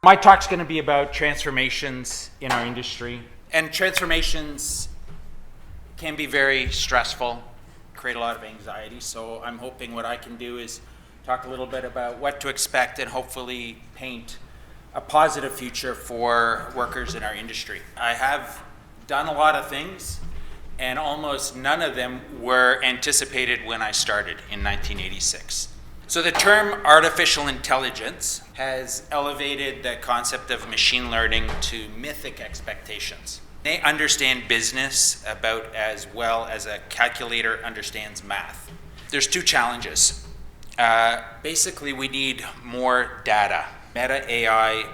My talk's going to be about transformations in our industry. And transformations can be very stressful, create a lot of anxiety. So I'm hoping what I can do is talk a little bit about what to expect and hopefully paint a positive future for workers in our industry. I have done a lot of things, and almost none of them were anticipated when I started in 1986. So the term artificial intelligence has elevated the concept of machine learning to mythic expectations. They understand business about as well as a calculator understands math. There's two challenges. Basically, we need more data. Meta AI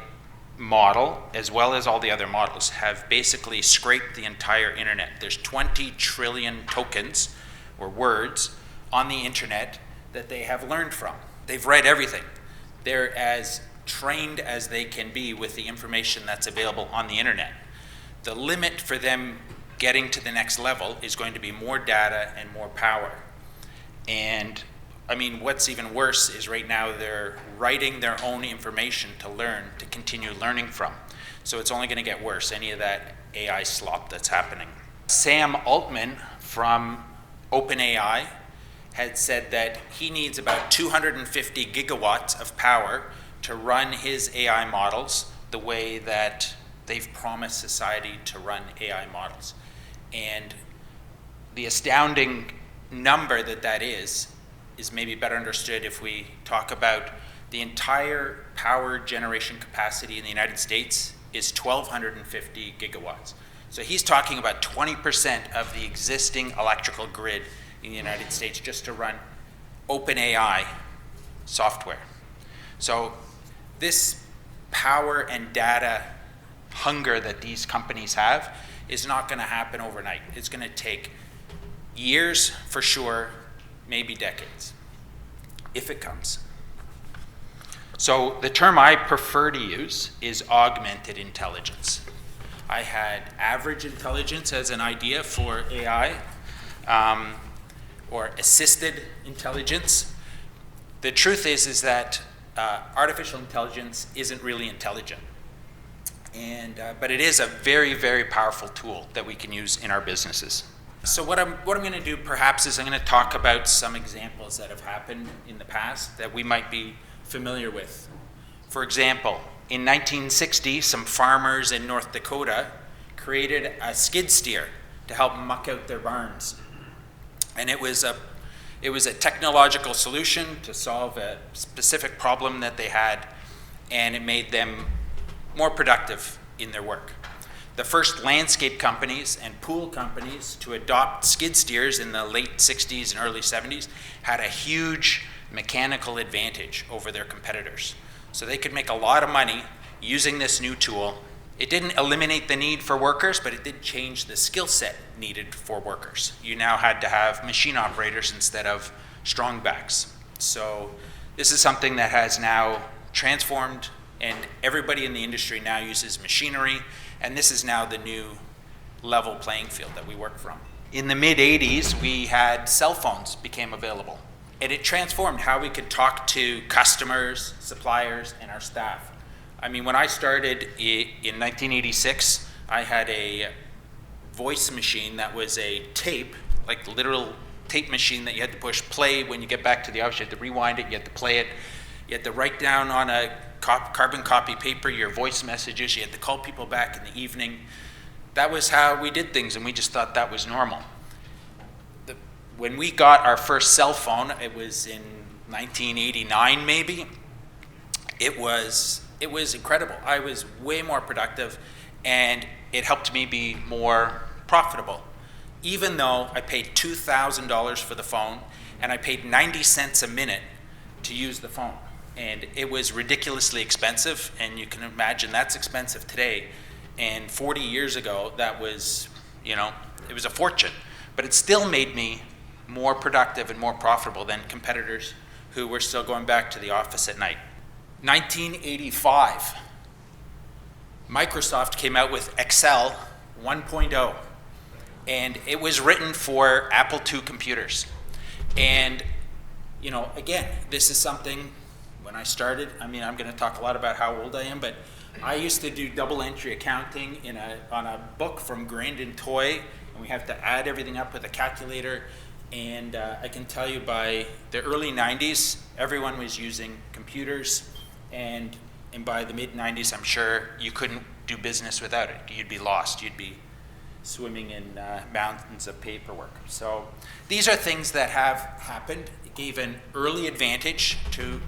model, as well as all the other models, have basically scraped the entire internet. There's 20 trillion tokens or words on the internet that they have learned from. They've read everything. They're as trained as they can be with the information that's available on the internet. The limit for them getting to the next level is going to be more data and more power. And I mean, what's even worse is right now they're writing their own information to learn, to continue learning from. So it's only going to get worse, any of that AI slop that's happening. Sam Altman from OpenAI had said that he needs about 250 gigawatts of power to run his AI models the way that they've promised society to run AI models. And the astounding number that is maybe better understood if we talk about the entire power generation capacity in the United States is 1,250 gigawatts. So he's talking about 20% of the existing electrical grid in the United States just to run OpenAI software. So this power and data hunger that these companies have is not going to happen overnight. It's going to take years for sure, maybe decades, if it comes. So the term I prefer to use is augmented intelligence. I had average intelligence as an idea for AI, or assisted intelligence. The truth is that artificial intelligence isn't really intelligent. But it is a very, very powerful tool that we can use in our businesses. So what I'm going to do perhaps is I'm going to talk about some examples that have happened in the past that we might be familiar with. For example, in 1960, some farmers in North Dakota created a skid steer to help muck out their barns. And it was a technological solution to solve a specific problem that they had, and it made them more productive in their work. The first landscape companies and pool companies to adopt skid steers in the late 60s and early 70s had a huge mechanical advantage over their competitors. So they could make a lot of money using this new tool. It didn't eliminate the need for workers, but it did change the skill set needed for workers. You now had to have machine operators instead of strongbacks. So this is something that has now transformed, and everybody in the industry now uses machinery, and this is now the new level playing field that we work from. In the mid-'80s, we had cell phones became available, and it transformed how we could talk to customers, suppliers, and our staff. I mean, when I started in 1986, I had a voice machine that was a tape, like literal tape machine that you had to push play when you get back to the office. You had to rewind it, you had to play it, you had to write down on a carbon copy paper your voice messages, you had to call people back in the evening. That was how we did things, and we just thought that was normal. When we got our first cell phone, it was in 1989 maybe, it was incredible. I was way more productive, and it helped me be more profitable. Even though I paid $2,000 for the phone, and I paid 90 cents a minute to use the phone. And it was ridiculously expensive, and you can imagine that's expensive today. And 40 years ago, that was, it was a fortune. But it still made me more productive and more profitable than competitors who were still going back to the office at night. 1985, Microsoft came out with Excel 1.0, and it was written for Apple II computers. And, again, this is something, when I started, I'm going to talk a lot about how old I am, but I used to do double entry accounting on a book from Grandin Toy, and we have to add everything up with a calculator. And I can tell you by the early 90s, everyone was using computers, and by the mid 90s, I'm sure you couldn't do business without it. You'd be lost. You'd be swimming in mountains of paperwork. So these are things that have happened. It gave an early advantage to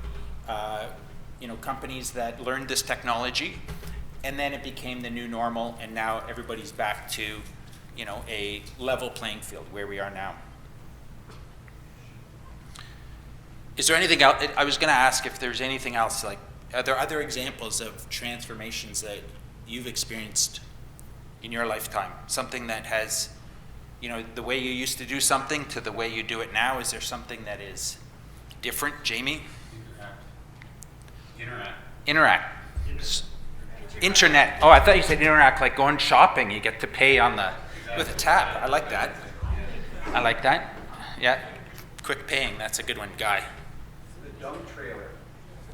companies that learned this technology, and then it became the new normal, and now everybody's back to a level playing field where we are now. Is there anything else? I was going to ask if there's anything else, like, are there other examples of transformations that you've experienced in your lifetime? Something that has, the way you used to do something to the way you do it now, is there something that is different, Jamie? Interact. Internet. Oh, I thought you said interact like going shopping. You get to pay with a tap. I like that. I like that. Yeah. Quick paying. That's a good one, Guy. The dump trailer.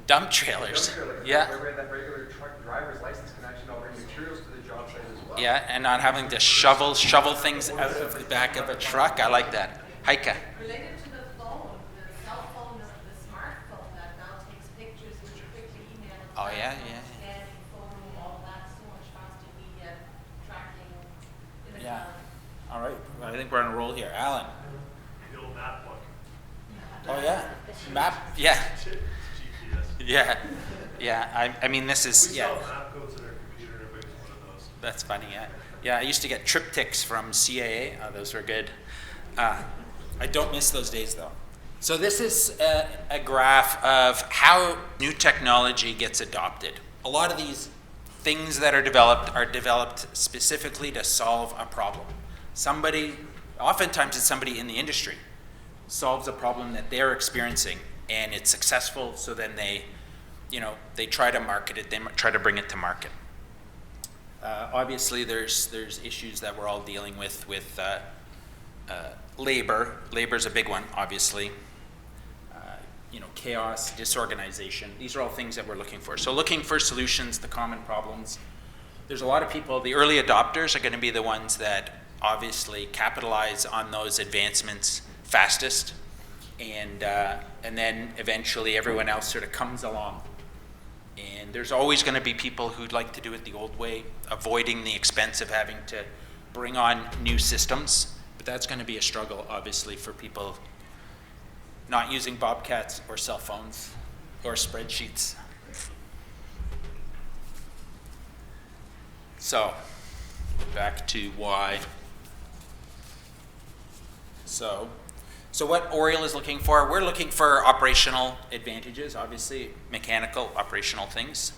Dump trailers. Yeah. Where that regular truck driver's license can actually now bring materials to the job site as well. Yeah, and not having to shovel things out of the back of a truck. I like that. Heike. Related to the phone, the cell phone or the smartphone that now takes pictures and you quickly email it. Oh, yeah. Scanning, photo, all that, so much faster media tracking in the Yeah. cloud. All right. I think we're on a roll here. Alan. The old map book. Oh, yeah. Map. Yeah. GPS. Yeah. I mean, this is, We yeah. sell map codes in our computer, and everybody's one of those. That's funny, yeah. Yeah, I used to get triptychs from CAA. Oh, those were good. I don't miss those days, though. So this is a graph of how new technology gets adopted. A lot of these things that are developed specifically to solve a problem. Oftentimes it's somebody in the industry, solves a problem that they're experiencing, and it's successful, so then they try to market it, they try to bring it to market. Obviously, there's issues that we're all dealing with labor. Labor's a big one, obviously. Chaos, disorganization. These are all things that we're looking for. So looking for solutions to common problems. There's a lot of people, the early adopters are going to be the ones that obviously capitalize on those advancements fastest, and then eventually everyone else sort of comes along. And there's always going to be people who'd like to do it the old way, avoiding the expense of having to bring on new systems. But that's going to be a struggle, obviously, for people not using Bobcats or cell phones or spreadsheets. So, back to why. So what Oriole is looking for, we're looking for operational advantages, obviously, mechanical, operational things.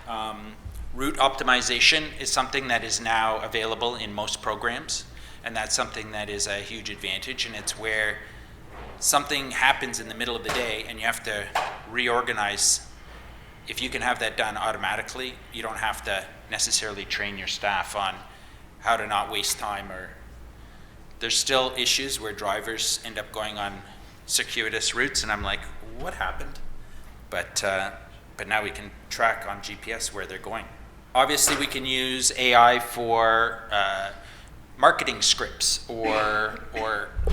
Route optimization is something that is now available in most programs, and that's something that is a huge advantage, and it's where something happens in the middle of the day and you have to reorganize. If you can have that done automatically, you don't have to necessarily train your staff on how to not waste time. Or there's still issues where drivers end up going on circuitous routes, and I'm like, what happened? But now we can track on GPS where they're going. Obviously, we can use AI for marketing scripts or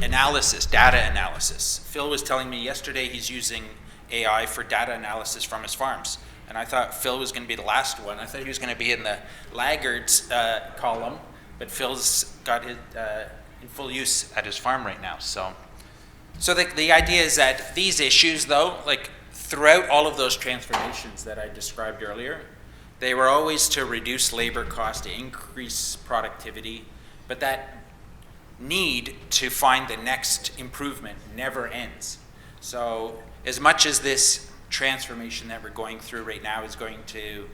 analysis, data analysis. Phil was telling me yesterday he's using AI for data analysis from his farms. And I thought Phil was going to be the last one. I thought he was going to be in the laggards column, but Phil's got it in full use at his farm right now. So the idea is that these issues, though, like throughout all of those transformations that I described earlier, they were always to reduce labor costs, to increase productivity, but that need to find the next improvement never ends. So as much as this transformation that we're going through right now is going to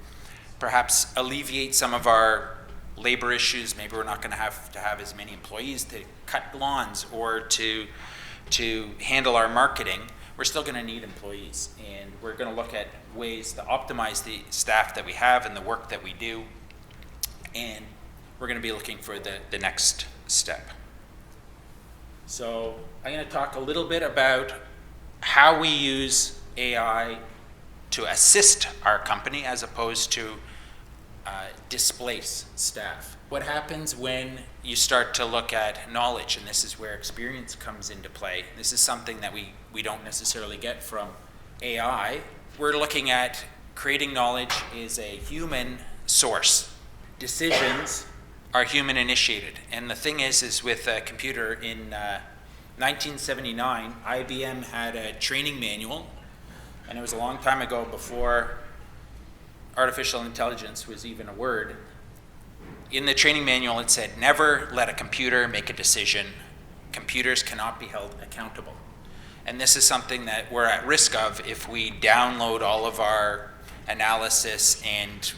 perhaps alleviate some of our labor issues, maybe we're not going to have as many employees to cut lawns or to handle our marketing, we're still going to need employees, and we're going to look at ways to optimize the staff that we have and the work that we do, and we're going to be looking for the next step. So I'm going to talk a little bit about how we use AI to assist our company as opposed to displace staff. What happens when you start to look at knowledge, and this is where experience comes into play. This is something that we don't necessarily get from AI. We're looking at creating knowledge is a human source. Decisions are human initiated. And the thing is with a computer in 1979, IBM had a training manual, and it was a long time ago before artificial intelligence was even a word. In the training manual, it said, never let a computer make a decision. Computers cannot be held accountable. And this is something that we're at risk of if we download all of our analysis and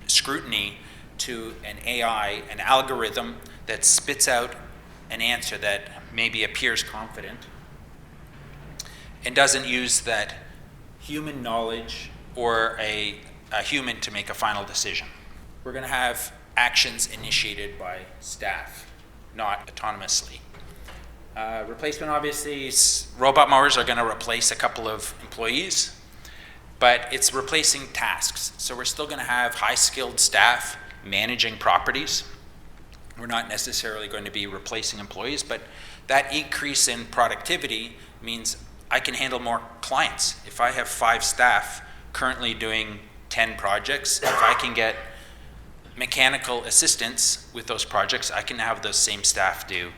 scrutiny to an AI, an algorithm that spits out an answer that maybe appears confident and doesn't use that human knowledge or a human to make a final decision. We're going to have actions initiated by staff, not autonomously. Replacement, obviously, robot mowers are going to replace a couple of employees, but it's replacing tasks. So we're still going to have high-skilled staff managing properties. We're not necessarily going to be replacing employees, but that increase in productivity means I can handle more clients. If I have 5 staff currently doing 10 projects, if I can get mechanical assistance with those projects, I can have those same staff do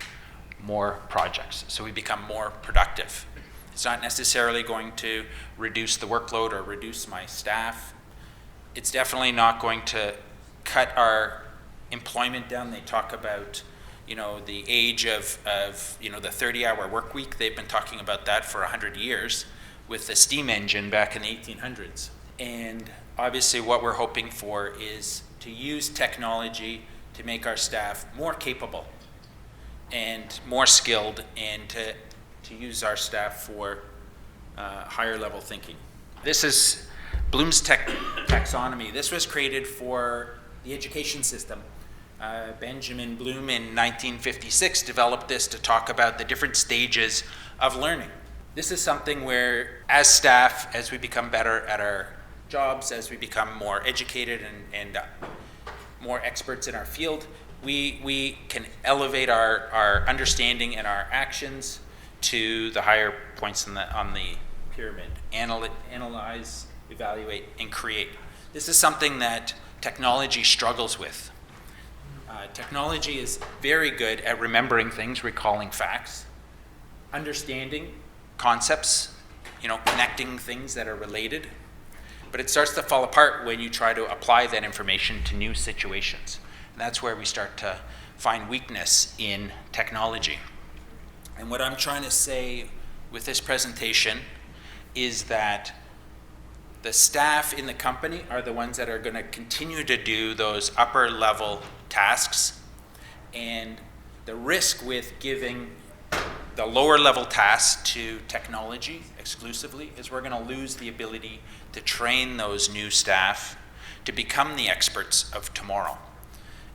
more projects. So we become more productive. It's not necessarily going to reduce the workload or reduce my staff. It's definitely not going to cut our employment down. They talk about, the age of the 30-hour work week. They've been talking about that for 100 years with the steam engine back in the 1800s. And obviously what we're hoping for is to use technology to make our staff more capable and more skilled, and to use our staff for higher level thinking. This is Bloom's taxonomy. This was created for the education system. Benjamin Bloom in 1956 developed this to talk about the different stages of learning. This is something where, as staff, as we become better at our jobs, as we become more educated and more experts in our field, we can elevate our understanding and our actions to the higher points on the pyramid. Analyze, evaluate, and create. This is something that technology struggles with. Technology is very good at remembering things, recalling facts, understanding concepts, connecting things that are related. But it starts to fall apart when you try to apply that information to new situations. And that's where we start to find weakness in technology. And what I'm trying to say with this presentation is that the staff in the company are the ones that are going to continue to do those upper level tasks. And the risk with giving the lower level tasks to technology exclusively is we're going to lose the ability to train those new staff to become the experts of tomorrow.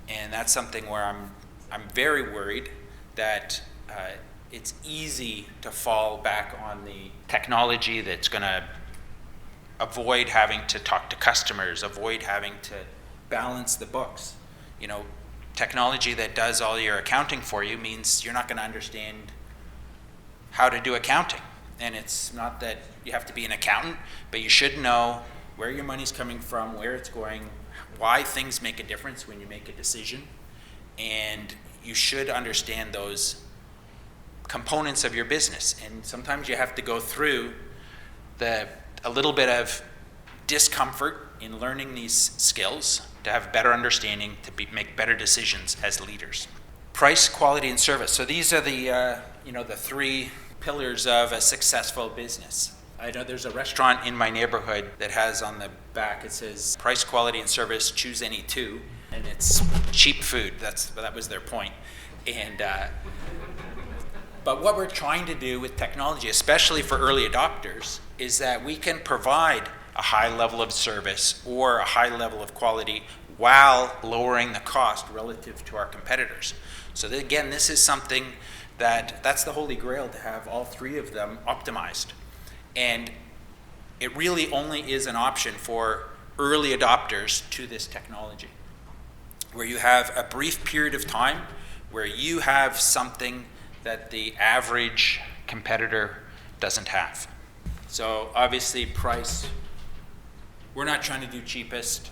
And that's something where I'm very worried that it's easy to fall back on the technology that's going to avoid having to talk to customers, avoid having to balance the books. Technology that does all your accounting for you means you're not going to understand how to do accounting. And it's not that you have to be an accountant, but you should know where your money's coming from, where it's going, why things make a difference when you make a decision. And you should understand those components of your business. And sometimes you have to go through a little bit of discomfort in learning these skills to have better understanding, to make better decisions as leaders. Price, quality, and service. So these are the 3 pillars of a successful business. I know there's a restaurant in my neighborhood that has on the back, it says price, quality, and service, choose any 2, and it's cheap food. That was their point. And but what we're trying to do with technology, especially for early adopters, is that we can provide a high level of service or a high level of quality while lowering the cost relative to our competitors. So that, again, this is something that's the holy grail, to have all 3 of them optimized. And it really only is an option for early adopters to this technology, where you have a brief period of time where you have something that the average competitor doesn't have. So obviously price, we're not trying to do cheapest.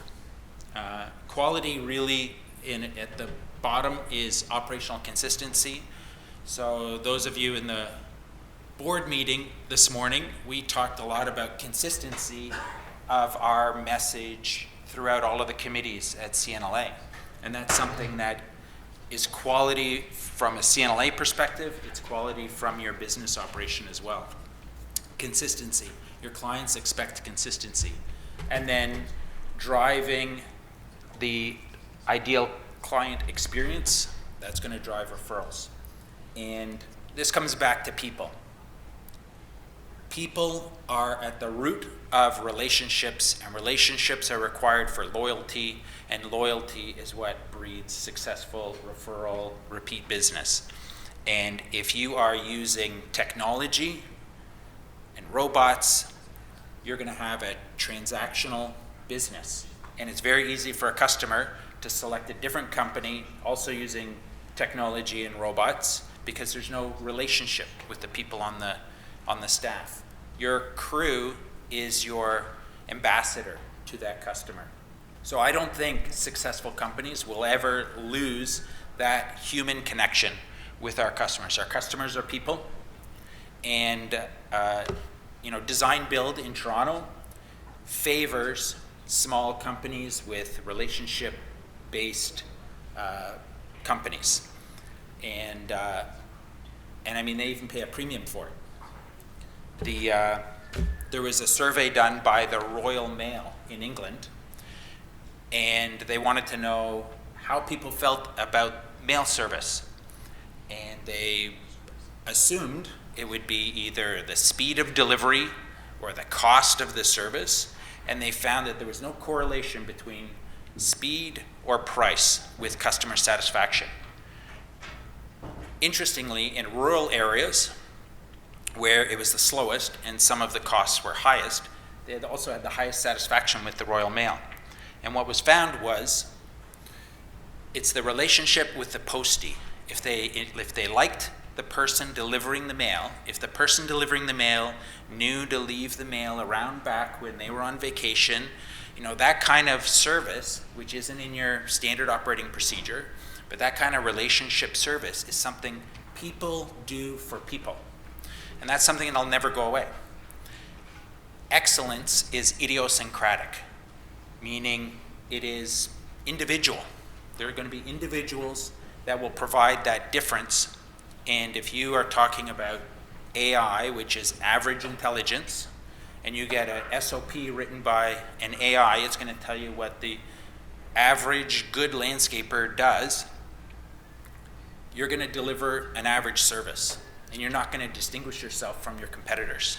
Quality really at the bottom is operational consistency. So those of you in the board meeting this morning, we talked a lot about consistency of our message throughout all of the committees at CNLA. And that's something that is quality from a CNLA perspective. It's quality from your business operation as well. Consistency. Your clients expect consistency. And then driving the ideal client experience, that's going to drive referrals. And this comes back to people. People are at the root of relationships, and relationships are required for loyalty, and loyalty is what breeds successful referral, repeat business. And if you are using technology and robots, you're going to have a transactional business. And it's very easy for a customer to select a different company also using technology and robots because there's no relationship with the people on the staff. Your crew is your ambassador to that customer. So I don't think successful companies will ever lose that human connection with our customers. Our customers are people, and design build in Toronto favors small companies with relationship-based companies, and I mean they even pay a premium for it. There was a survey done by the Royal Mail in England, and they wanted to know how people felt about mail service, and they assumed it would be either the speed of delivery or the cost of the service, and they found that there was no correlation between speed or price with customer satisfaction. Interestingly, in rural areas where it was the slowest and some of the costs were highest, they had also had the highest satisfaction with the Royal Mail. And what was found was it's the relationship with the postie. If they liked the person delivering the mail, if the person delivering the mail knew to leave the mail around back when they were on vacation, that kind of service, which isn't in your standard operating procedure, but that kind of relationship service is something people do for people. And that's something that'll never go away. Excellence is idiosyncratic, meaning it is individual. There are going to be individuals that will provide that difference. And if you are talking about AI, which is average intelligence, and you get a SOP written by an AI, it's going to tell you what the average good landscaper does, you're going to deliver an average service, and you're not going to distinguish yourself from your competitors.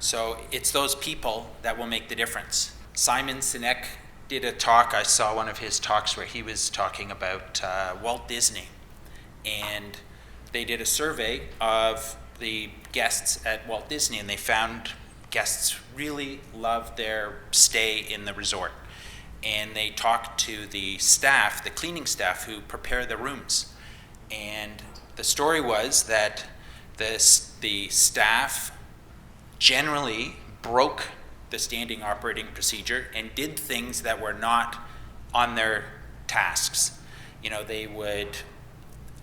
So it's those people that will make the difference. Simon Sinek did a talk, I saw one of his talks where he was talking about Walt Disney, and they did a survey of the guests at Walt Disney, and they found guests really loved their stay in the resort. And they talked to the staff, the cleaning staff who prepare the rooms. And the story was that the staff generally broke the standing operating procedure and did things that were not on their tasks. They would,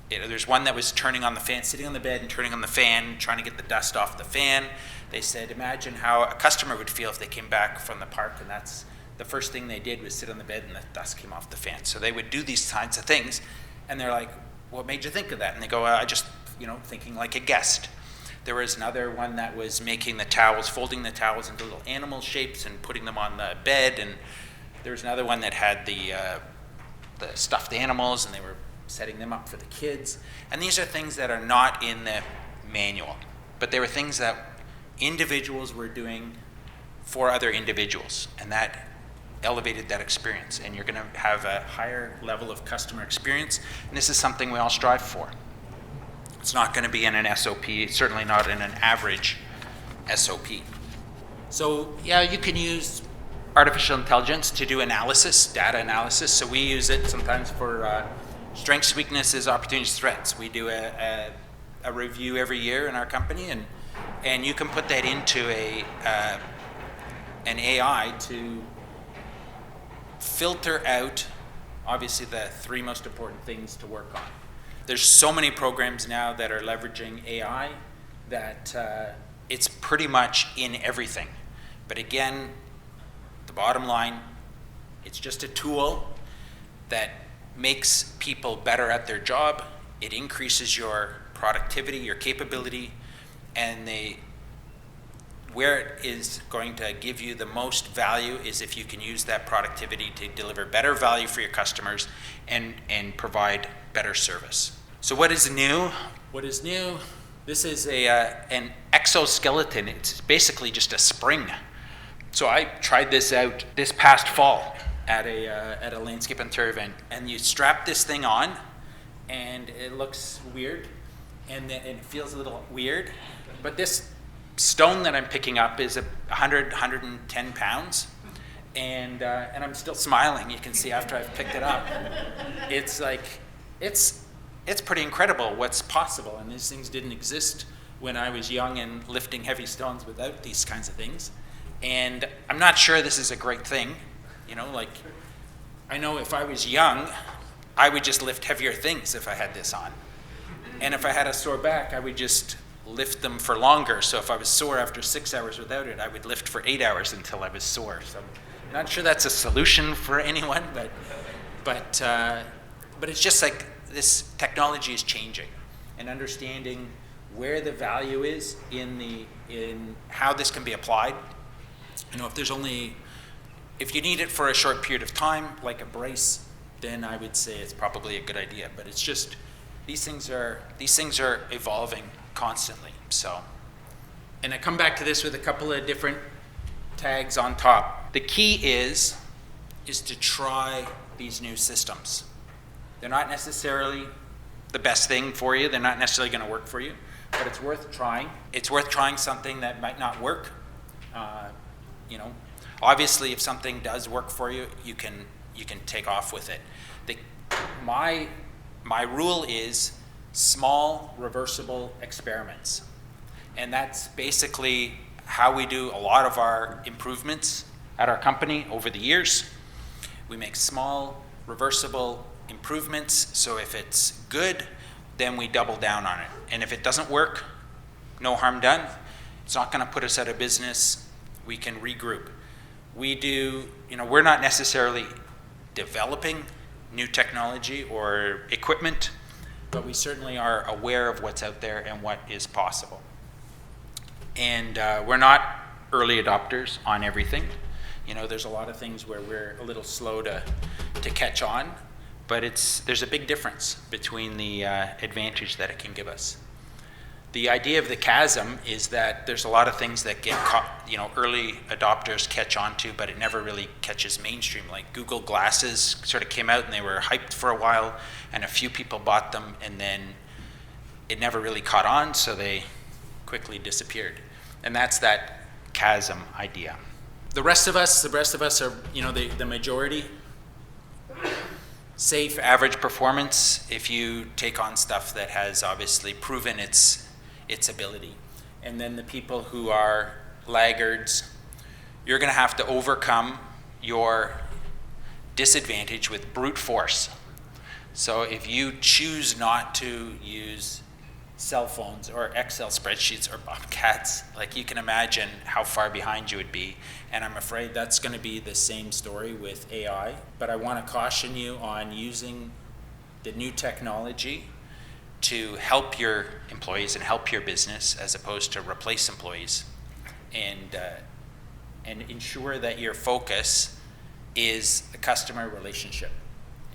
there's one that was turning on the fan, sitting on the bed and turning on the fan, trying to get the dust off the fan. They said, imagine how a customer would feel if they came back from the park and that's the first thing they did was sit on the bed and the dust came off the fan. So they would do these kinds of things, and they're like, what made you think of that? And they go, I just, thinking like a guest. There was another one that was making the towels, folding the towels into little animal shapes and putting them on the bed. And there was another one that had the stuffed animals, and they were setting them up for the kids. And these are things that are not in the manual, but they were things that individuals were doing for other individuals, and that elevated that experience. And you're going to have a higher level of customer experience, and this is something we all strive for. It's not going to be in an SOP, certainly not in an average SOP. So yeah, you can use artificial intelligence to do analysis, data analysis. So we use it sometimes for strengths, weaknesses, opportunities, threats. We do a review every year in our company, and you can put that into an AI to filter out, obviously, the 3 most important things to work on. There's so many programs now that are leveraging AI that it's pretty much in everything. But again, the bottom line, it's just a tool that makes people better at their job. It increases your productivity, your capability, and where it is going to give you the most value is if you can use that productivity to deliver better value for your customers and provide better service. So what is new? What is new? This is an exoskeleton. It's basically just a spring. So I tried this out this past fall at a Landscape Ontario event, and you strap this thing on, and it looks weird, and it feels a little weird, but this stone that I'm picking up is 110 pounds, and I'm still smiling. You can see after I've picked it up. It's like, it's pretty incredible what's possible, and these things didn't exist when I was young and lifting heavy stones without these kinds of things. And I'm not sure this is a great thing. Like, I know if I was young, I would just lift heavier things if I had this on. And if I had a sore back, I would just lift them for longer. So if I was sore after 6 hours without it, I would lift for 8 hours until I was sore. So I'm not sure that's a solution for anyone, but it's just like this technology is changing, and understanding where the value is in how this can be applied. If you need it for a short period of time, like a brace, then I would say it's probably a good idea. But it's just these things are evolving constantly. So, and I come back to this with a couple of different tags on top. The key is to try these new systems. They're not necessarily the best thing for you. They're not necessarily going to work for you, but it's worth trying. It's worth trying something that might not work. Obviously, if something does work for you, you can take off with it. My rule is small, reversible experiments, and that's basically how we do a lot of our improvements at our company over the years. We make small, reversible improvements, so if it's good, then we double down on it. And if it doesn't work, no harm done. It's not going to put us out of business. We can regroup. We're not necessarily developing new technology or equipment, but we certainly are aware of what's out there and what is possible. And we're not early adopters on everything. There's a lot of things where we're a little slow to catch on, but there's a big difference between the advantage that it can give us. The idea of the chasm is that there's a lot of things that get caught, early adopters catch on to, but it never really catches mainstream. Like Google Glasses sort of came out and they were hyped for a while, and a few people bought them, and then it never really caught on, so they quickly disappeared. And that's that chasm idea. The rest of us are, the majority. Safe, average performance if you take on stuff that has obviously proven its ability. And then the people who are laggards, you're going to have to overcome your disadvantage with brute force. So if you choose not to use cell phones or Excel spreadsheets or Bobcats, like, you can imagine how far behind you would be. And I'm afraid that's going to be the same story with AI. But I want to caution you on using the new technology to help your employees and help your business, as opposed to replace employees, and ensure that your focus is the customer relationship,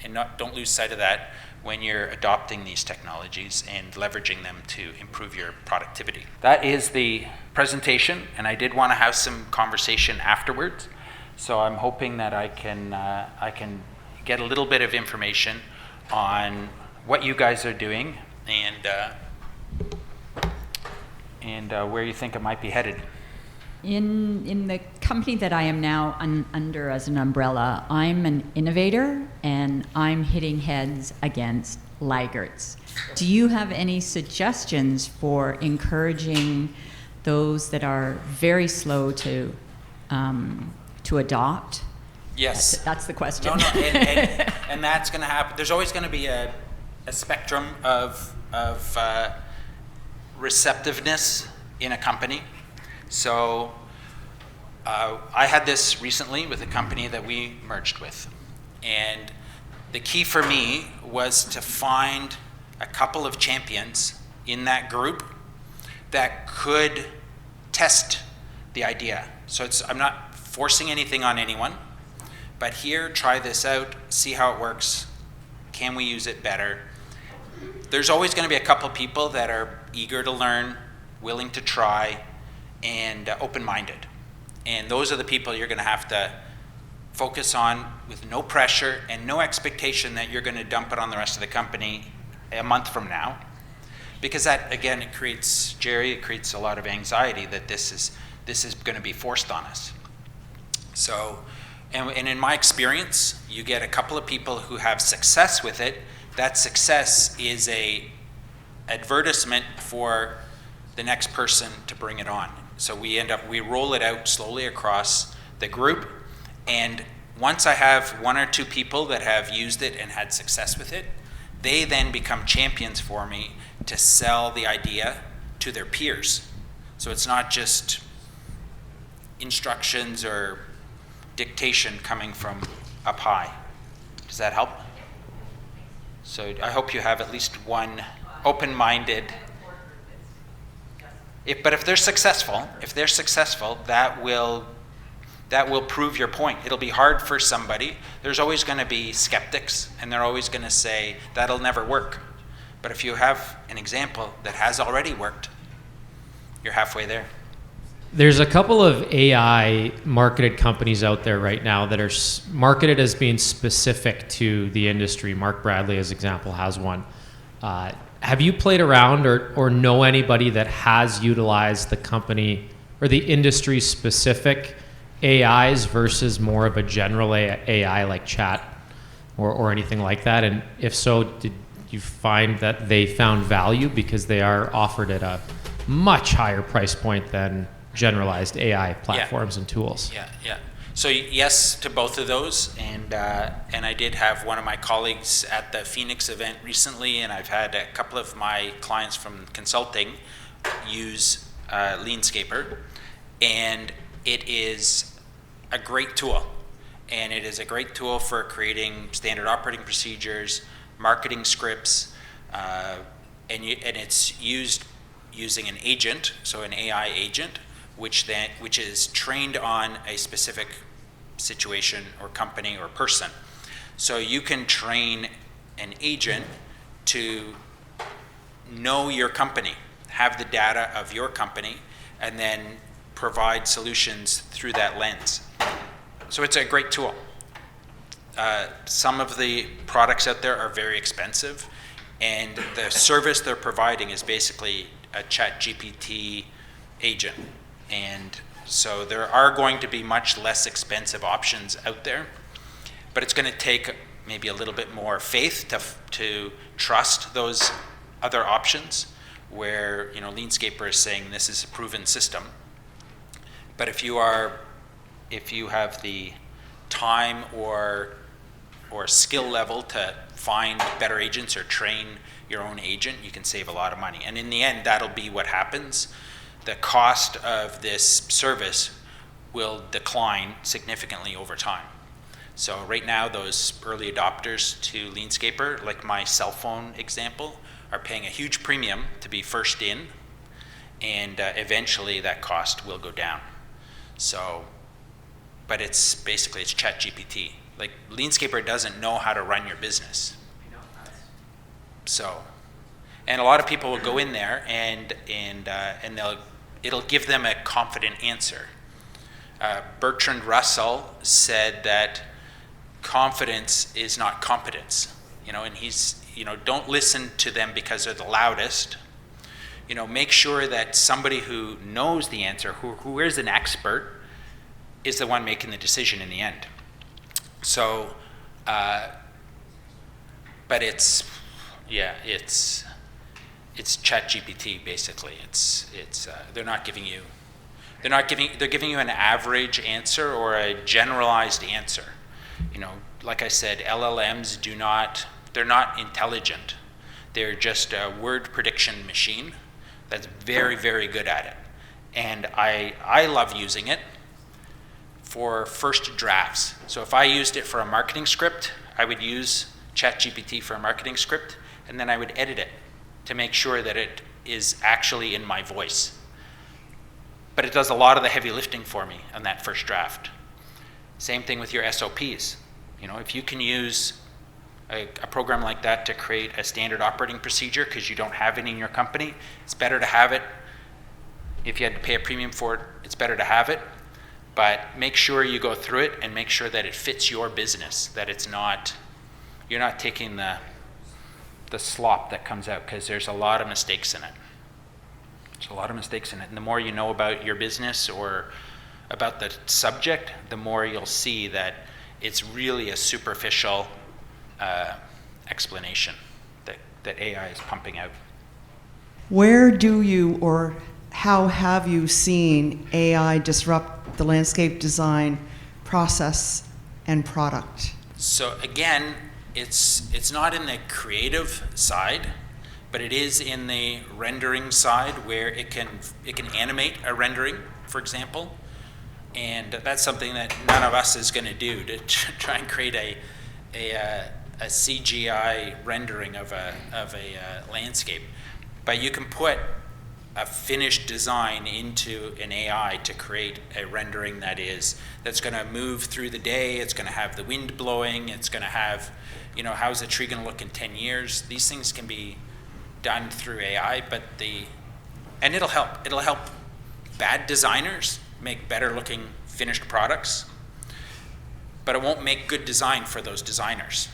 and don't lose sight of that when you're adopting these technologies and leveraging them to improve your productivity. That is the presentation, and I did want to have some conversation afterwards, so I'm hoping that I can get a little bit of information on what you guys are doing and where you think it might be headed. In the company that I am now under as an umbrella, I'm an innovator and I'm hitting heads against laggards. Do you have any suggestions for encouraging those that are very slow to adopt? Yes. That's the question. No, and that's going to happen. There's always going to be a spectrum of receptiveness in a company. So I had this recently with a company that we merged with. And the key for me was to find a couple of champions in that group that could test the idea. So I'm not forcing anything on anyone, but here, try this out, see how it works. Can we use it better? There's always going to be a couple people that are eager to learn, willing to try, and open-minded. And those are the people you're going to have to focus on with no pressure and no expectation that you're going to dump it on the rest of the company a month from now. Because that, again, it creates a lot of anxiety that this is going to be forced on us. So, and in my experience, you get a couple of people who have success with it. That success is a advertisement for the next person to bring it on. So we roll it out slowly across the group, and once I have one or two people that have used it and had success with it, they then become champions for me to sell the idea to their peers. So it's not just instructions or dictation coming from up high. Does that help? So I hope you have at least one open-minded. But if they're successful, that will prove your point. It'll be hard for somebody. There's always going to be skeptics, and they're always going to say that'll never work. But if you have an example that has already worked, you're halfway there. There's a couple of AI marketed companies out there right now that are marketed as being specific to the industry. Mark Bradley, as example, has one. Have you played around or know anybody that has utilized the company or the industry specific AIs versus more of a general AI like chat or anything like that? And if so, did you find that they found value because they are offered at a much higher price point than generalized AI platforms and tools? Yeah. So yes to both of those, and I did have one of my colleagues at the Phoenix event recently, and I've had a couple of my clients from consulting use Landscaper, and it is a great tool. And it is a great tool for creating standard operating procedures, marketing scripts, and it's used using an agent, so an AI agent, which is trained on a specific situation or company or person. So you can train an agent to know your company, have the data of your company, and then provide solutions through that lens. So it's a great tool. Some of the products out there are very expensive, and the service they're providing is basically a ChatGPT agent. And so there are going to be much less expensive options out there, but it's going to take maybe a little bit more faith to trust those other options where, Landscaper is saying this is a proven system. But if you have the time or skill level to find better agents or train your own agent, you can save a lot of money. And in the end, that'll be what happens. The cost of this service will decline significantly over time. So right now, those early adopters to Landscaper, like my cell phone example, are paying a huge premium to be first in, and eventually that cost will go down. So, but it's ChatGPT. Like, Landscaper doesn't know how to run your business. So, and a lot of people will go in there and it'll give them a confident answer. Bertrand Russell said that confidence is not competence, and he's, don't listen to them because they're the loudest. make sure that somebody who knows the answer, who is an expert, is the one making the decision in the end. So, but it's ChatGPT basically. They're giving you an average answer or a generalized answer. Like I said, LLMs they're not intelligent. They're just a word prediction machine that's very, very good at it. And I love using it for first drafts. So if I used it for a marketing script, I would use ChatGPT for a marketing script, and then I would edit it to make sure that it is actually in my voice. But it does a lot of the heavy lifting for me on that first draft. Same thing with your SOPs. If you can use a program like that to create a standard operating procedure because you don't have it in your company, it's better to have it. If you had to pay a premium for it, it's better to have it. But make sure you go through it and make sure that it fits your business, that you're not taking the slop that comes out, because there's a lot of mistakes in it. There's a lot of mistakes in it. And the more you know about your business or about the subject, the more you'll see that it's really a superficial explanation that AI is pumping out. Where do you or how have you seen AI disrupt the landscape design process and product? So again, it's not in the creative side, but it is in the rendering side where it can animate a rendering, for example. And that's something that none of us is going to do, to try and create a CGI rendering of a landscape. But you can put a finished design into an AI to create a rendering that's going to move through the day. It's going to have the wind blowing. It's going to have, how's the tree going to look in 10 years? These things can be done through AI, and it'll help. It'll help bad designers make better looking finished products, but it won't make good design for those designers.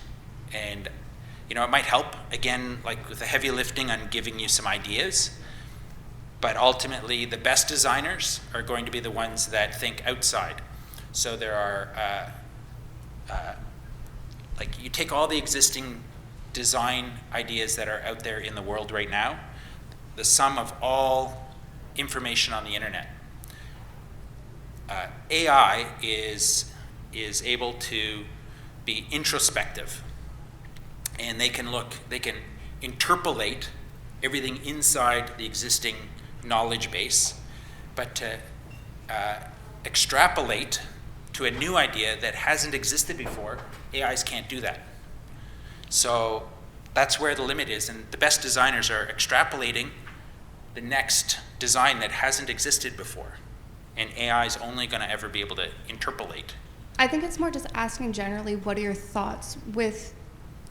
And it might help, again, like with the heavy lifting on giving you some ideas, but ultimately the best designers are going to be the ones that think outside. So there are, you take all the existing design ideas that are out there in the world right now, the sum of all information on the internet. AI is able to be introspective, and they can interpolate everything inside the existing knowledge base, but to extrapolate to a new idea that hasn't existed before, AIs can't do that. So that's where the limit is, and the best designers are extrapolating the next design that hasn't existed before, and AI is only going to ever be able to interpolate. I think it's more just asking generally, what are your thoughts with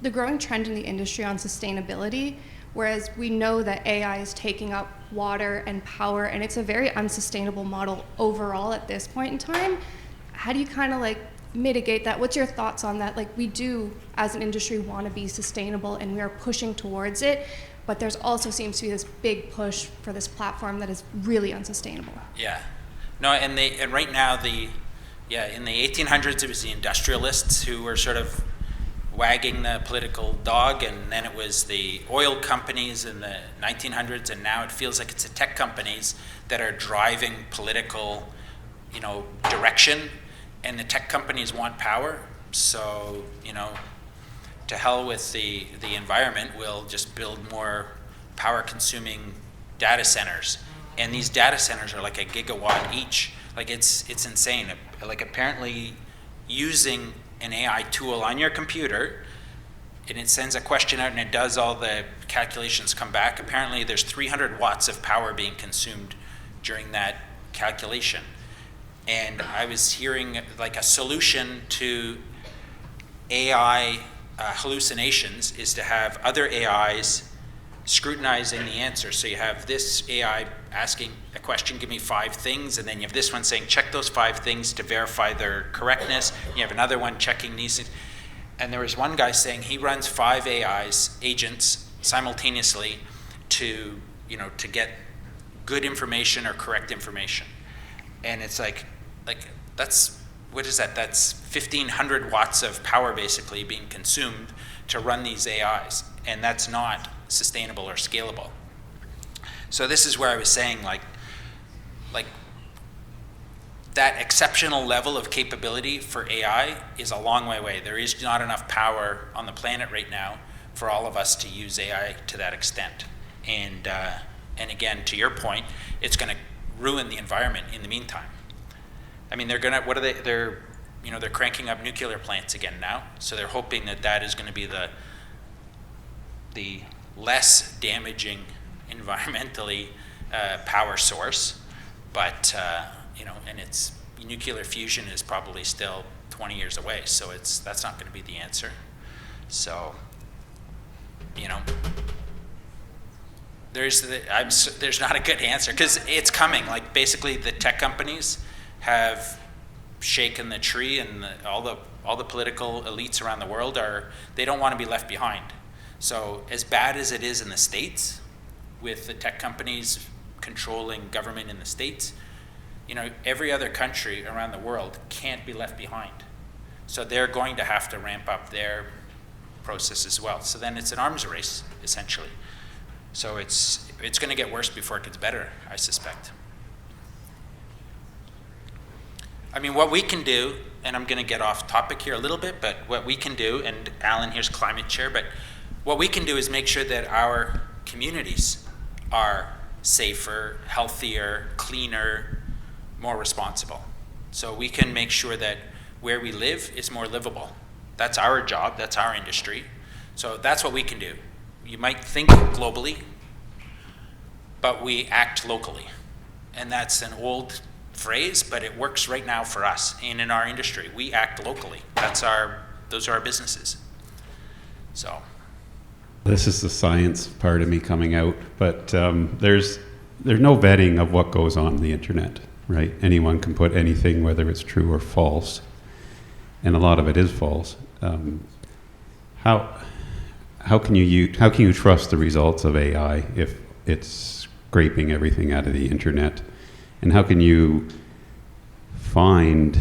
the growing trend in the industry on sustainability, whereas we know that AI is taking up water and power, and it's a very unsustainable model overall at this point in time. How do you kind of mitigate that? What's your thoughts on that? We do, as an industry, want to be sustainable, and we are pushing towards it, but there's also seems to be this big push for this platform that is really unsustainable. Yeah. No, and right now, in the 1800s, it was the industrialists who were sort of wagging the political dog, and then it was the oil companies in the 1900s, and now it feels like it's the tech companies that are driving political, direction, and the tech companies want power. So, to hell with the environment, we'll just build more power-consuming data centers, and these data centers are like a gigawatt each. It's insane. Apparently, using an AI tool on your computer, and it sends a question out and it does all the calculations come back. Apparently there's 300 watts of power being consumed during that calculation. And I was hearing a solution to AI hallucinations is to have other AIs scrutinizing the answer. So you have this AI asking a question, give me 5 things, and then you have this one saying, check those 5 things to verify their correctness. You have another one checking these things. And there was one guy saying he runs 5 agents simultaneously to to get good information or correct information. And it's like that's, what is that? That's 1,500 watts of power basically being consumed to run these AIs, and that's not sustainable or scalable. So this is where I was saying, like that exceptional level of capability for AI is a long way away. There is not enough power on the planet right now for all of us to use AI to that extent. And again, to your point, it's going to ruin the environment in the meantime. I mean, they're cranking up nuclear plants again now, so they're hoping that is going to be the less damaging environmentally power source. But and it's nuclear fusion is probably still 20 years away, so that's not going to be the answer. So there's not a good answer, because it's coming. Like, basically the tech companies have shaken the tree, and all the political elites around the world they don't want to be left behind. So as bad as it is in the States, with the tech companies controlling government in the States, every other country around the world can't be left behind. So they're going to have to ramp up their process as well. So then it's an arms race, essentially. So it's going to get worse before it gets better, I suspect. I mean, what we can do, and I'm going to get off topic here a little bit, but what we can do, and Alan here's climate chair, but what we can do is make sure that our communities are safer, healthier, cleaner, more responsible. So we can make sure that where we live is more livable. That's our job, that's our industry. So that's what we can do. You might think globally, but we act locally. And that's an old phrase, but it works right now for us. And in our industry, we act locally. Those are our businesses. So. This is the science part of me coming out, but there's no vetting of what goes on the internet, right? Anyone can put anything, whether it's true or false, and a lot of it is false. How can you trust the results of AI if it's scraping everything out of the internet? And how can you find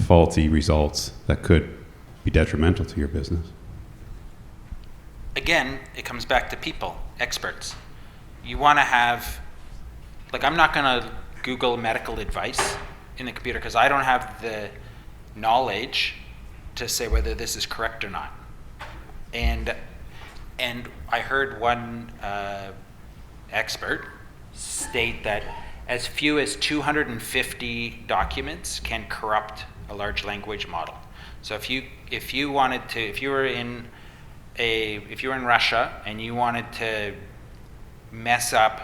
faulty results that could be detrimental to your business? Again, it comes back to people, experts. You want to have, I'm not going to Google medical advice in the computer, because I don't have the knowledge to say whether this is correct or not. And I heard one expert state that as few as 250 documents can corrupt a large language model. So if you were in Russia and you wanted to mess up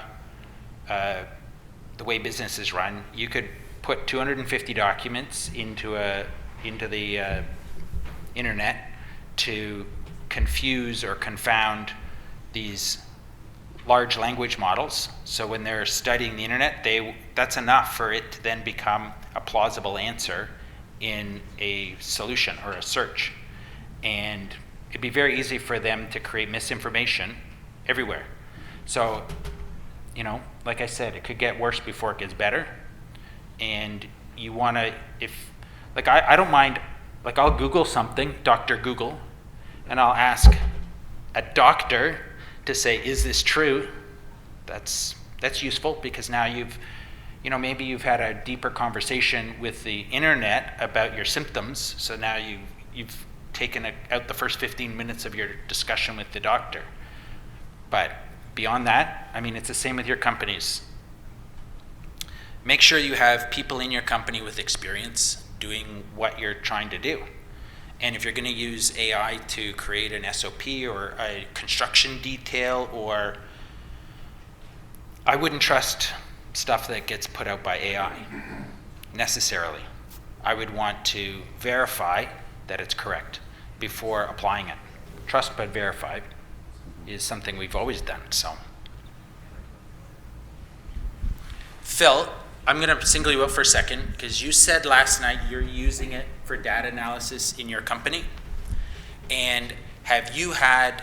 the way business is run, you could put 250 documents into the internet to confuse or confound these large language models. So when they're studying the internet, that's enough for it to then become a plausible answer in a solution or a search. And it'd be very easy for them to create misinformation everywhere. So, like I said, it could get worse before it gets better. And you want to, I don't mind, I'll Google something, Dr. Google, and I'll ask a doctor to say, is this true? That's useful, because now maybe you've had a deeper conversation with the internet about your symptoms. So now you've taken out the first 15 minutes of your discussion with the doctor. But beyond that, it's the same with your companies. Make sure you have people in your company with experience doing what you're trying to do. And if you're going to use AI to create an SOP or a construction detail, I wouldn't trust stuff that gets put out by AI necessarily. I would want to verify that it's correct before applying it. Trust but verify is something we've always done. So, Phil, I'm going to single you out for a second, because you said last night you're using it for data analysis in your company. And have you had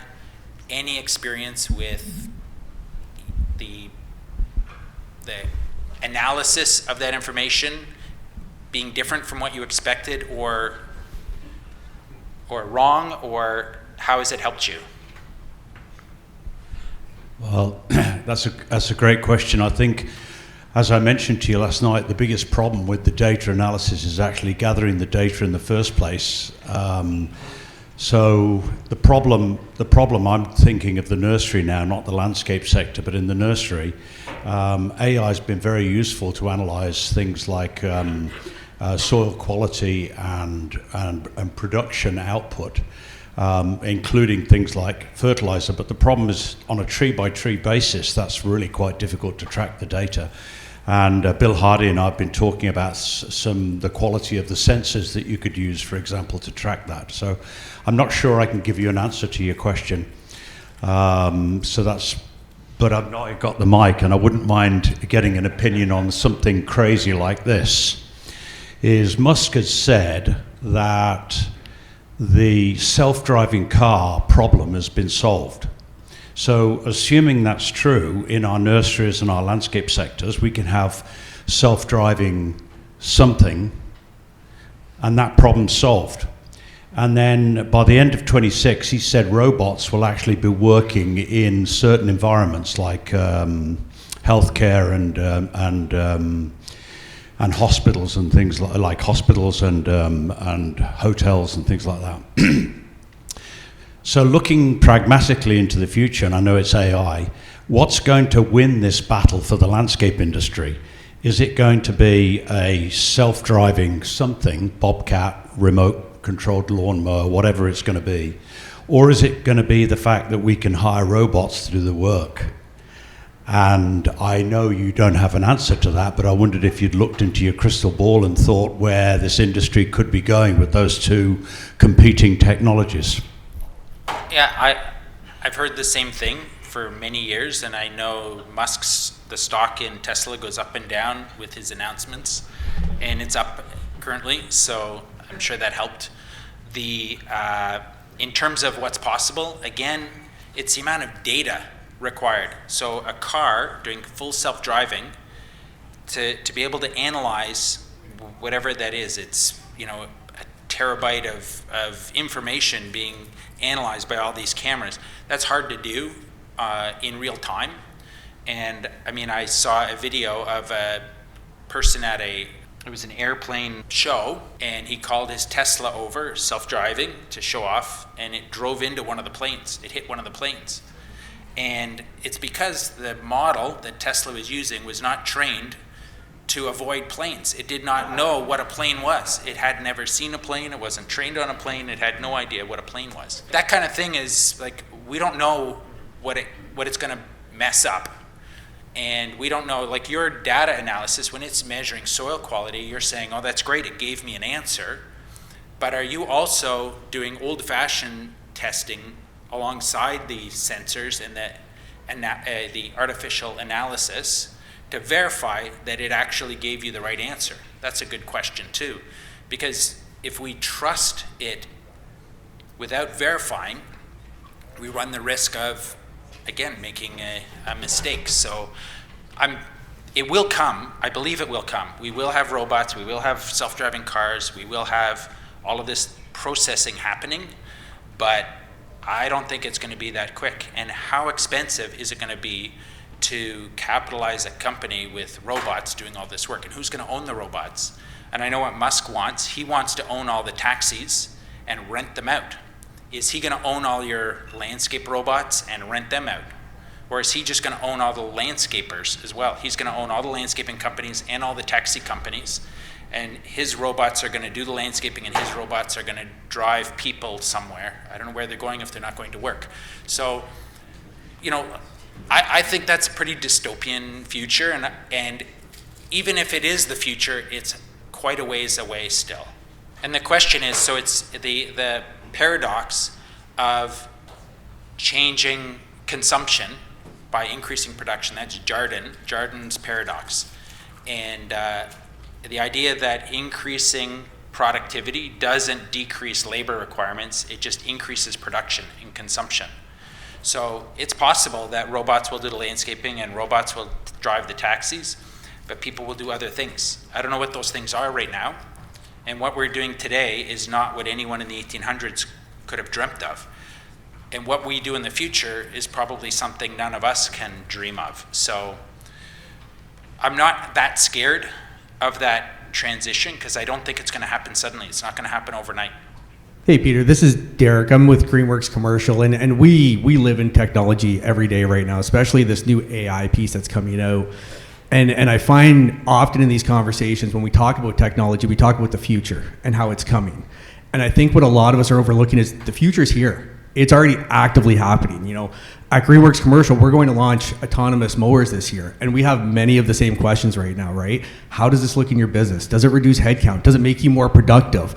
any experience with the analysis of that information being different from what you expected, or wrong, or how has it helped you? Well, that's a great question. I think, as I mentioned to you last night, the biggest problem with the data analysis is actually gathering the data in the first place. So the problem I'm thinking of the nursery now, not the landscape sector, but in the nursery, AI has been very useful to analyze things like soil quality and production output, including things like fertilizer. But the problem is, on a tree-by-tree basis, that's really quite difficult to track the data. And Bill Hardy and I have been talking about the quality of the sensors that you could use, for example, to track that. So I'm not sure I can give you an answer to your question. But I've not got the mic, and I wouldn't mind getting an opinion on something crazy like this. Musk has said that the self-driving car problem has been solved. So assuming that's true in our nurseries and our landscape sectors, we can have self-driving something, and that problem's solved. And then by the end of 26, he said robots will actually be working in certain environments like healthcare and hospitals and things like hospitals and hotels and things like that. So looking pragmatically into the future, and I know it's AI, what's going to win this battle for the landscape industry? Is it going to be a self-driving something, bobcat, remote-controlled lawnmower, whatever it's going to be? Or is it going to be the fact that we can hire robots to do the work? And I know you don't have an answer to that, but I wondered if you'd looked into your crystal ball and thought where this industry could be going with those two competing technologies. Yeah, I've heard the same thing for many years, and I know the stock in Tesla goes up and down with his announcements, and it's up currently, so I'm sure that helped. In terms of what's possible, again, it's the amount of data required. So a car doing full self-driving, to be able to analyze whatever that is, it's a terabyte of information being analyzed by all these cameras. That's hard to do in real time. And I mean, I saw a video of a person at it was an airplane show, and he called his Tesla over, self-driving, to show off, and it drove into one of the planes. It hit one of the planes. And it's because the model that Tesla was using was not trained to avoid planes. It did not know what a plane was. It had never seen a plane. It wasn't trained on a plane. It had no idea what a plane was. That kind of thing is like, we don't know what it's going to mess up. And we don't know, like your data analysis, when it's measuring soil quality, you're saying, oh, that's great, it gave me an answer. But are you also doing old-fashioned testing alongside the sensors and the artificial analysis to verify that it actually gave you the right answer? That's a good question too, because if we trust it without verifying, we run the risk of, again, making a mistake. So it will come. I believe it will come. We will have robots, we will have self-driving cars, we will have all of this processing happening, but I don't think it's going to be that quick. And how expensive is it going to be to capitalize a company with robots doing all this work? And who's going to own the robots? And I know what Musk wants. He wants to own all the taxis and rent them out. Is he going to own all your landscape robots and rent them out? Or is he just going to own all the landscapers as well? He's going to own all the landscaping companies and all the taxi companies. And his robots are going to do the landscaping, and his robots are going to drive people somewhere. I don't know where they're going if they're not going to work. So, I think that's a pretty dystopian future. And even if it is the future, it's quite a ways away still. And the question is, so it's the paradox of changing consumption by increasing production. That's Jardin's paradox. And the idea that increasing productivity doesn't decrease labor requirements, it just increases production and consumption. So it's possible that robots will do the landscaping and robots will drive the taxis, but people will do other things. I don't know what those things are right now, and what we're doing today is not what anyone in the 1800s could have dreamt of. And what we do in the future is probably something none of us can dream of. So I'm not that scared of that transition because I don't think it's going to happen suddenly. It's not going to happen overnight. Hey, Peter, this is Derek. I'm with Greenworks Commercial, and we live in technology every day right now, especially this new AI piece that's coming out. And I find often in these conversations when we talk about technology, we talk about the future and how it's coming. And I think what a lot of us are overlooking is the future's here. It's already actively happening. You know, at Greenworks Commercial, we're going to launch autonomous mowers this year, and we have many of the same questions right now, right? How does this look in your business? Does it reduce headcount? Does it make you more productive?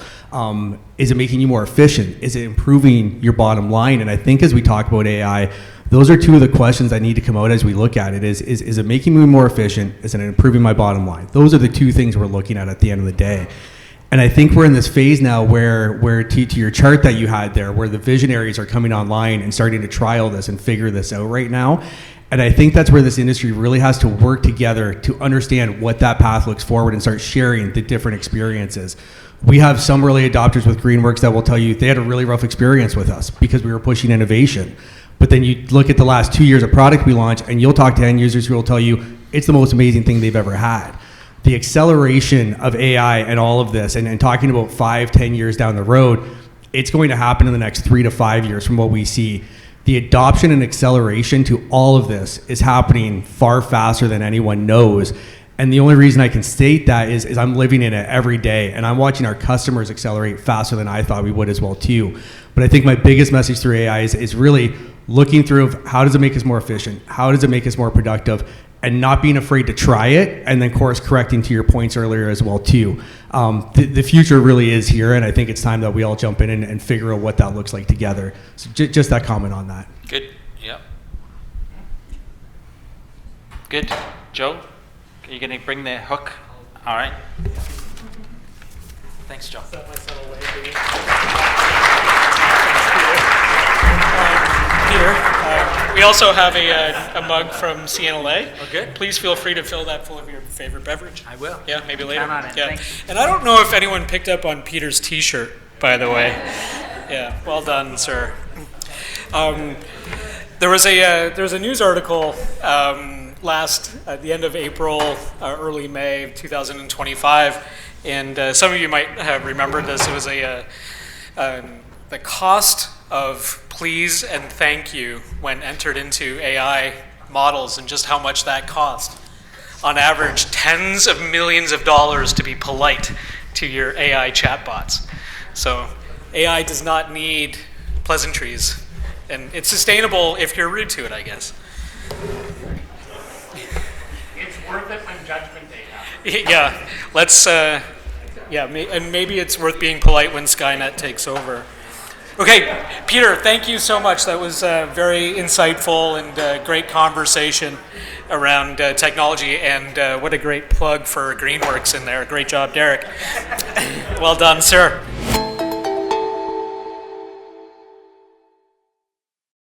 Is it making you more efficient? Is it improving your bottom line? And I think as we talk about AI, those are two of the questions that need to come out as we look at it. Is it making me more efficient? Is it improving my bottom line? Those are the two things we're looking at the end of the day. And I think we're in this phase now where to your chart that you had there, where the visionaries are coming online and starting to trial this and figure this out right now. And I think that's where this industry really has to work together to understand what that path looks forward and start sharing the different experiences. We have some early adopters with Greenworks that will tell you they had a really rough experience with us because we were pushing innovation. But then you look at the last 2 years of product we launched and you'll talk to end users who will tell you it's the most amazing thing they've ever had. The acceleration of AI and all of this, and talking about 5-10 years down the road, it's going to happen in the next 3 to 5 years from what we see. The adoption and acceleration to all of this is happening far faster than anyone knows. And the only reason I can state that is I'm living in it every day, and I'm watching our customers accelerate faster than I thought we would as well too. But I think my biggest message through AI is really looking through of how does it make us more efficient? How does it make us more productive? And not being afraid to try it, and then course correcting to your points earlier as well too. The future really is here, and I think it's time that we all jump in and figure out what that looks like together. So just that comment on that. Good. Yep. Good. Joe, are you going to bring the hook? All right. Thanks, Joe. Peter, we also have a mug from CNLA. Oh, good. Please feel free to fill that full of your favorite beverage. I will. Yeah, maybe later. Count on it. Yeah. Thanks. And I don't know if anyone picked up on Peter's T-shirt, by the way. Yeah, well done, sir. There was a news article at the end of April, early May of 2025, and some of you might have remembered this. It was the cost of please and thank you when entered into AI models and just how much that cost. On average, tens of millions of dollars to be polite to your AI chatbots. So AI does not need pleasantries, and it's sustainable if you're rude to it, I guess. It's worth it when Judgment Day happens. Yeah, let's, and maybe it's worth being polite when Skynet takes over. Okay, Peter, thank you so much. That was very insightful and great conversation around technology, and what a great plug for Greenworks in there. Great job, Derek. Well done, sir.